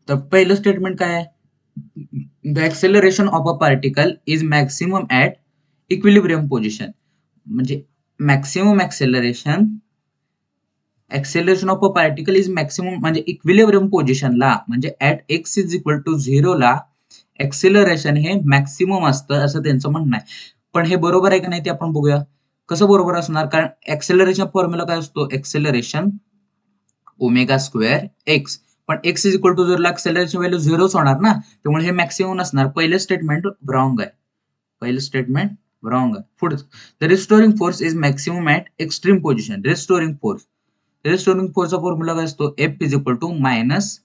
तर पहिलं statement काय आहे, the acceleration of a particle is maximum at equilibrium position, म्हणजे maximum acceleration of a particle is maximum म्हणजे equilibrium position ला, म्हणजे at x is equal to 0 ला acceleration हे मॅक्सिमम असतं असं त्यांचं म्हणणं आहे. पण हे बरोबर आहे का नाही ते आपण बघूया, कसं बरोबर असणार, कारण acceleration फॉर्म्युला काय असतो, acceleration ओमेगा स्क्वेअर एक्स, पण x इज इक्वल टू 0 ला acceleration व्हॅल्यू 0 होणार ना, त्यामुळे हे मॅक्सिमम नसणार. पहिलं स्टेटमेंट रॉंग आहे, पहिलं स्टेटमेंट रॉंग आहे. पुढे, the restoring force is maximum at extreme position, restoring फोर्सचा फॉर्म्युला काय असतो, F is equal to minus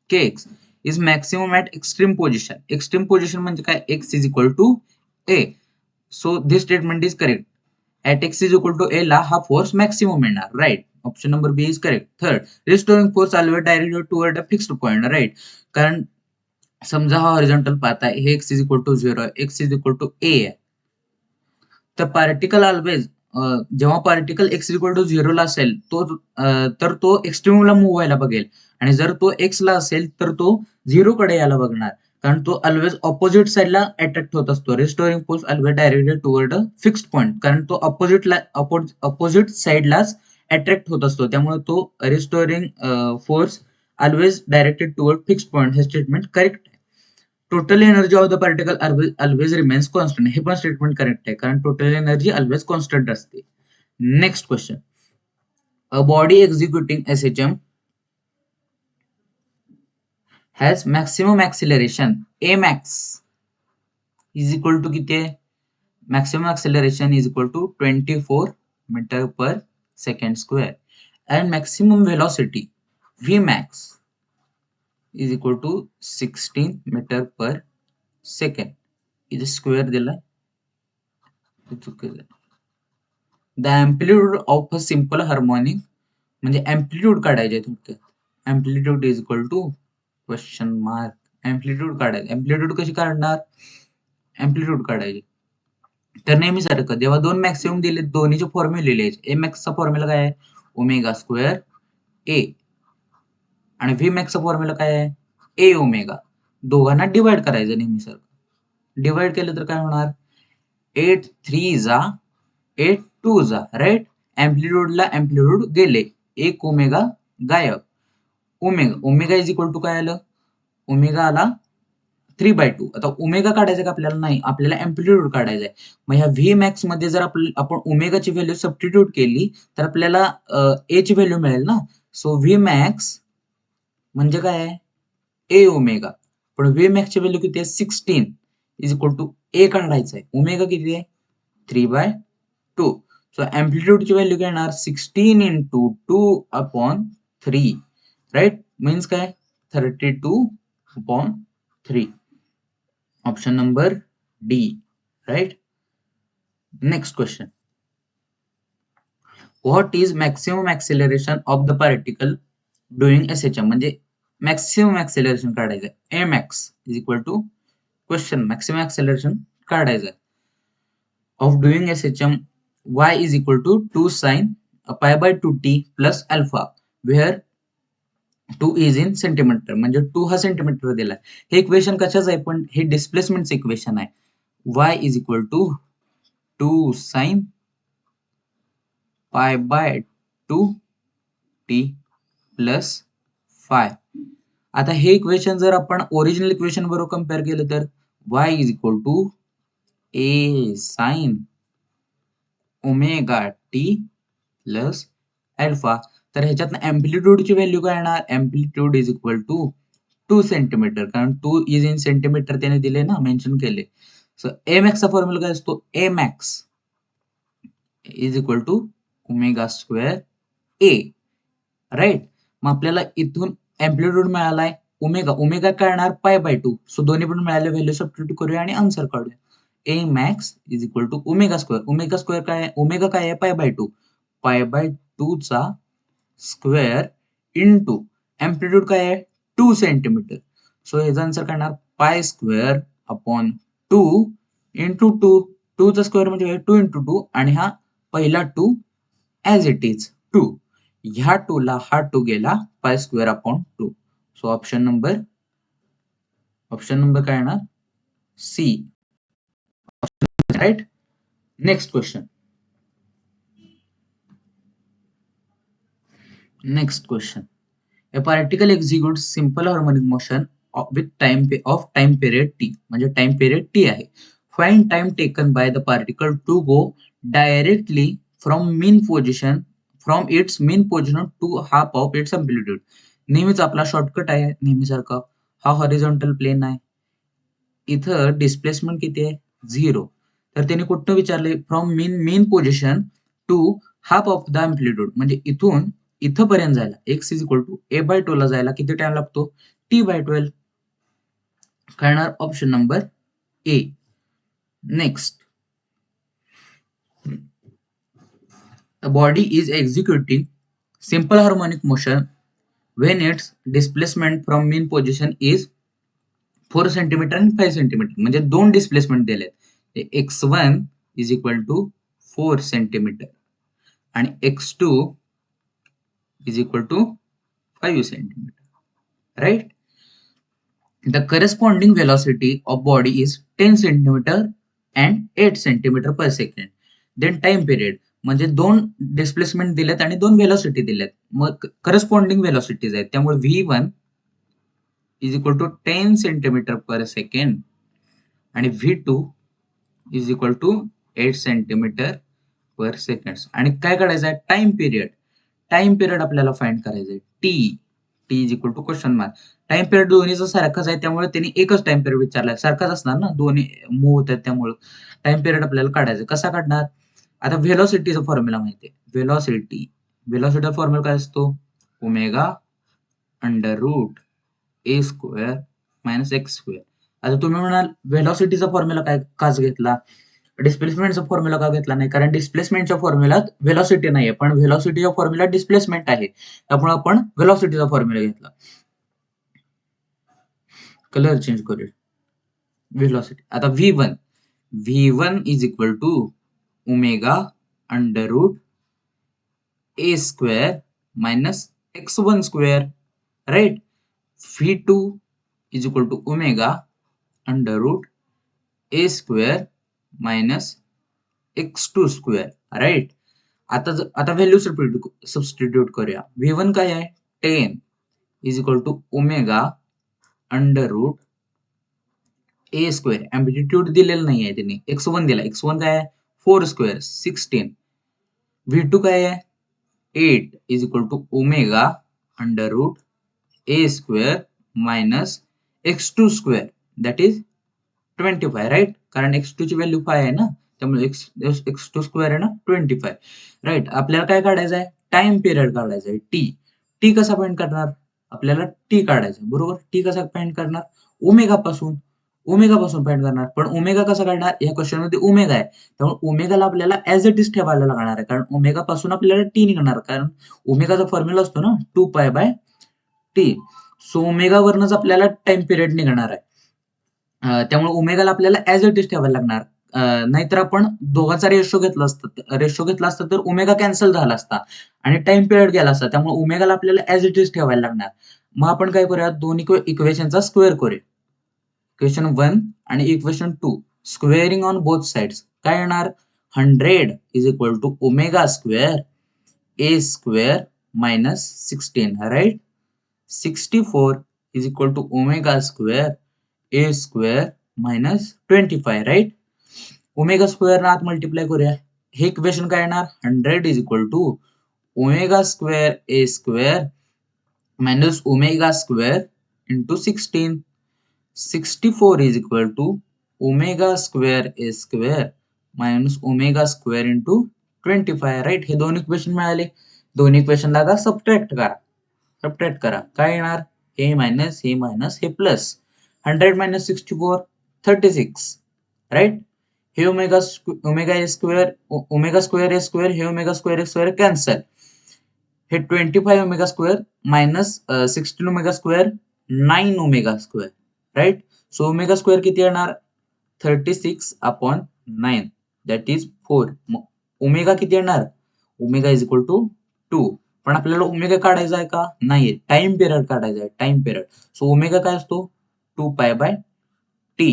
kx, is maximum at extreme position, extreme position म्हणजे काय, x is equal to a, so this statement is correct, at x is equal to a ला हा force maximum येणार, right. Option number B is correct. Third, restoring force always directed toward a fixed point, right. कारण समजा हा horizontal path आहे, हे x is equal to 0 आहे, x is equal to a आहे, तर पार्टिकल ऑलवेज जेव्हा पार्टिकल x इक्वल टू 0 ला असेल तर तो एक्स्ट्रीमला मूव्ह व्हायला बघेल, आणि जर तो x ला असेल तर तो 0 कडे यायला बघणार, कारण तो ऑलवेज ऑपोजिट साइडला अट्रॅक्ट होत असतो. Restoring force always directed toward a fixed point, कारण तो ऑपोजिट साइडलाच अट्रॅक्ट होत असतो, त्यामुळे तो restoring force always directed toward fixed point, हे स्टेटमेंट करेक्ट आहे. Total energy of the particle always remains constant, हे पण स्टेटमेंट करेक्ट आहे, कारण टोटल एनर्जी ऑलवेज कॉन्स्टंट असते. Next question, a body executing SHM has maximum acceleration A max is equal to किती आहे? Maximum acceleration is equal to 24 metre per second square and maximum velocity V max is equal to 16 metre per second. इथे square दिलाय, चुकीचं. The amplitude of a simple harmonic म्हणजे amplitude काढायचे थोडक्यात. Amplitude is equal to question mark. Amplitude काढायचं. Amplitude कशी काढणार? Amplitude काढायची तर नेहमी सारखं जेव्हा दोन मॅक्सिमम दिले दोन्हीचे फॉर्म्युले लिहायचे. ए मॅक्सचा फॉर्म्युला काय आहे? ओमेगा स्क्वेअर ए आणि व्ही मॅक्सचा फॉर्म्युला काय आहे? ए ओमेगा. दोघांना डिवाइड करायचं नेहमी सारखं. डिवाइड केलं तर काय होणार? 8 3 जा 8 2 जा राईट. अँप्लिट्यूडला अँप्लिट्यूड गेले, एक ओमेगा गायब. ओमेगा इज इक्वल टू काय आलं? ओमेगा आला 3/2. आता ओमेगा काढायचा का आपल्याला? नाही, आपल्याला अँप्लिट्यूड काढायचा आहे. मग ह्या व्ही मॅक्स मध्ये जर आपण ओमेगाची व्हॅल्यू सबस्टिट्यूट केली तर आपल्याला ए ची व्हॅल्यू मिळेल ना. सो व्ही मॅक्स म्हणजे काय आहे? ए ओमेगा. पण व्ही मॅक्स ची व्हॅल्यू किती आहे? 16 इज इक्वल टू ए काढायचं आहे. ओमेगा किती आहे? 3/2. सो अँप्लिट्यूडची व्हॅल्यू काय येणार? 16 into 2/3 राईट. मीन्स काय? 32/3. Option number D right. Next question. What is maximum acceleration of the particle doing SHM म्हणजे मॅक्सिमम ऍक्सिलरेशन काढायचं आहे. M X is equal to question maximum acceleration काढायचं आहे of doing SHM y is equal to 2 sin pi/2t plus alpha where 2 is in centimetre म्हणजे 2 हा centimetre दिलाय. हे equation कशाचं आहे? पण हे डिस्प्लेसमेंटचं इक्वेशन आहे. y is equal to 2 sin pi/2t plus phi. आता हे इक्वेशन जर आपण ओरिजिनल इक्वेशन बरोबर कम्पेअर केलं तर y is equal to a sin omega T plus alpha. तर ह्याच्यात अँप्लिट्यूडची व्हॅल्यू काय येणार? Amplitude is equal to 2 centimetre, कारण 2 इज इन सेंटीमीटर त्याने दिले ना, मेन्शन केले. सो ए मॅक्सचा फॉर्म्युला काय असतो? A max is equal to omega square a right. मग आपल्याला इथून अँप्लिट्यूड मिळालाय ओमेगा. ओमेगा काय येणार? pi/2. सो दोन्ही पण मिळाले व्हॅल्यू सबस्टिट्यूट करूया आणि आन्सर काढूया. A max is equal to omega square. Omega square काय आहे? ओमेगा काय आहे? pi/2. pi/2 चा स्क्वेअर इंटू अँप्लिट्यूड काय आहे? 2 सेंटीमीटर. सो ह्याचा आन्सर काय येणार? पाय स्क्वेअर अपॉन 2 इंटू 2. 2 चा स्क्वेअर म्हणजे 2 इंटू 2 आणि हा पहिला 2 ऍज इट इज 2. ह्या 2 ला हा 2 गेला pi square upon 2. So option number काय येणार? C right. Next question. Next question. A particle executes simple harmonic motion with time period t. म्हणजे time period t आहे. Find time taken by the particle to go directly from its mean position to half of its amplitude. नेहमीच आपला shortcut आहे नेहमीसारखा. हा horizontal plain आहे. इथं displacement किती आहे? 0. तर त्याने कुठं विचारले? From mean position to half of the amplitude म्हणजे इथून इथपर्यंत जायला x is equal to a/2 ला जायला किती टाइम लागतो? t/12. काय येणार? Option number A. Next. The body is executing simple harmonic motion when its displacement from mean position is 4 centimetre आणि 5 सेंटीमीटर म्हणजे दोन डिस्प्लेसमेंट दिलेत. x1 is equal to 4 centimetre आणि x2 is equal to 5 centimeter, right? The corresponding velocity of body is 10 centimeter and 8 centimeter per second. Then time period म्हणजे दोन displacement दिलेत आणि दोन व्हेलॉसिटी दिलेत. मग करस्पॉन्डिंग व्हेलॉसिटीज आहेत त्यामुळे v1 is equal to 10 centimetre per second आणि v2 is equal to 8 centimetre per second. आणि काय काढायचं आहे? Time period. टाइम पिरियड आपल्याला फाइंड करायचं आहे T. T is equal to question mark. Time period दोन्हीचा सारखाच आहे त्यामुळे त्यांनी एकच टाइम पिरियड विचारलाय. सारखाच असणार ना, दोन्ही मूव्ह होत आहेत त्यामुळे टाइम पिरियड आपल्याला काढायचा. कसा काढणार? आता व्हेलॉसिटीचा फॉर्म्युला माहिती आहे. व्हेलॉसिटीचा फॉर्म्युला काय असतो? ओमेगा अंडर रूट ए स्क्वेअर मायनस एक्स स्क्वेअर. आता तुम्ही म्हणाल व्हेलॉसिटीचा फॉर्म्युला काय काच घेतला, डिस्प्लेसमेंटचा फॉर्म्युला का घेतला नाही? कारण डिस्प्लेसमेंटच्या फॉर्म्युलात व्हेलॉसिटी नाहीये, पण व्हेलॉसिटीच्या फॉर्म्युलात डिस्प्लेसमेंट आहे, त्यामुळे आपण व्हेलॉसिटीचा फॉर्म्युला घेतला. कलर चेंज करूया. व्हेलॉसिटी आता v1 is equal to omega under root A square minus x1 square, right. v2 is equal to omega under root A square minus x2 square, right. आता value substitute करूया. v1 काय आहे? 10 is equal to omega under root A square. Amplitude दिलेलं नाही आहे त्यांनी, x1 दिला. x1 काय आहे? 4 स्क्वेअर 16. v2 काय आहे? 8 is equal to omega under root A square minus x2 square that is 25, right. कारण x2 ची व्हॅल्यू 5 आहे ना, त्यामुळे x2 स्क्वेअर आहे ना 25, राईट. आपल्याला काय काढायचं आहे? टाइम पिरियड काढायचा आहे, टी कसा फाइंड करणार? आपल्याला टी काढायचा, बरोबर. टी कसा फाइंड करणार? ओमेगा पासून फाइंड करणार. पण ओमेगा कसा काढणार? या क्वेश्चन मध्ये ओमेगा आहे, त्यामुळे ओमेगाला आपल्याला ऍज इट इज ठेवायला लागणार आहे, कारण ओमेगा पासून आपल्याला टी निघणार, कारण ओमेगाचा फॉर्म्युला असतो ना 2π/t. सो ओमेगा वरनच आपल्याला टाइम पिरियड निघणार आहे. त्यामुळे ओमेगाला आपल्याला ऍज इट इज ठेवायला लागणार. नाहीतर आपण दोघांचा रेशो घेतला असता तर ओमेगा कॅन्सल झाला असता आणि टाइम पिरियड गेला असता, त्यामुळे ओमेगाला आपल्याला ऍज इट इज ठेवायला लागणार. मग आपण काय करूया? दोन इक्वेशनचा स्क्वेअर करूया. इक्वेशन 1 आणि equation 2 squaring on both sides. काय येणार? 100 is equal to omega square A square minus 16, right. 64 is equal to omega square A square minus 25, right. Omega square आत मल्टिप्लाय करूया. हे इक्वेशन काय येणार? 100 is equal to omega square A square minus omega square into 16. 64 is equal to omega square A square minus omega square into 25, right. हे दोन equation मिळाले. दोन इक्वेशनला आता सबट्रॅक्ट करा. काय येणार? हे मायनस हे प्लस. 100 minus 64 36, right. हे ओमेगा स्क्वेअर ए स्क्वेअर हे ओमेगा स्क्वेअर कॅन्सल. हे 25 omega square minus 16 omega square 9 omega square, right. So omega square किती येणार? 36/9 दॅट इज 4. ओमेगा किती येणार? Omega is equal to 2. पण आपल्याला ओमेगा काढायचा आहे का? नाही, टाइम पिरियड काढायचा आहे, टाइम पिरियड. सो ओमेगा काय असतो? 2π/t.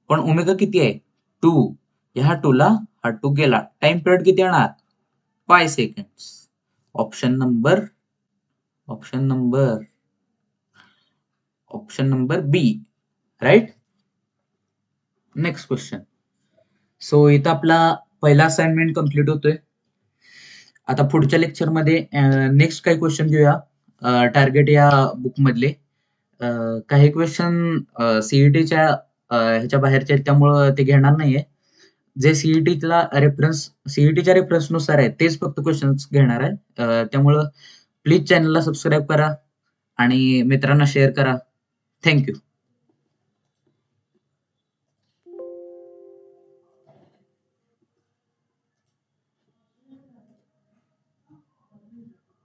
पण ओमेगा किती आहे? 2. ह्या 2 ला हा 2 गेला. टाइम पिरियड किती येणार? 5 सेकंड्स. ऑप्शन नंबर बी, राईट. Next question. सो इथं आपला पहिला असाइनमेंट कम्प्लीट होतोय. आता पुढच्या लेक्चर मध्ये नेक्स्ट काही क्वेश्चन घेऊया टार्गेट या बुक मधले. काही क्वेश्चन सीईटीच्या ह्याच्या बाहेरचे आहेत, त्यामुळं ते घेणार नाहीये. जे सीईटीच्या रेफरन्स नुसार आहे तेच फक्त क्वेश्चन घेणार आहे. त्यामुळं प्लीज चॅनलला सबस्क्राईब करा आणि मित्रांना शेअर करा. थँक्यू.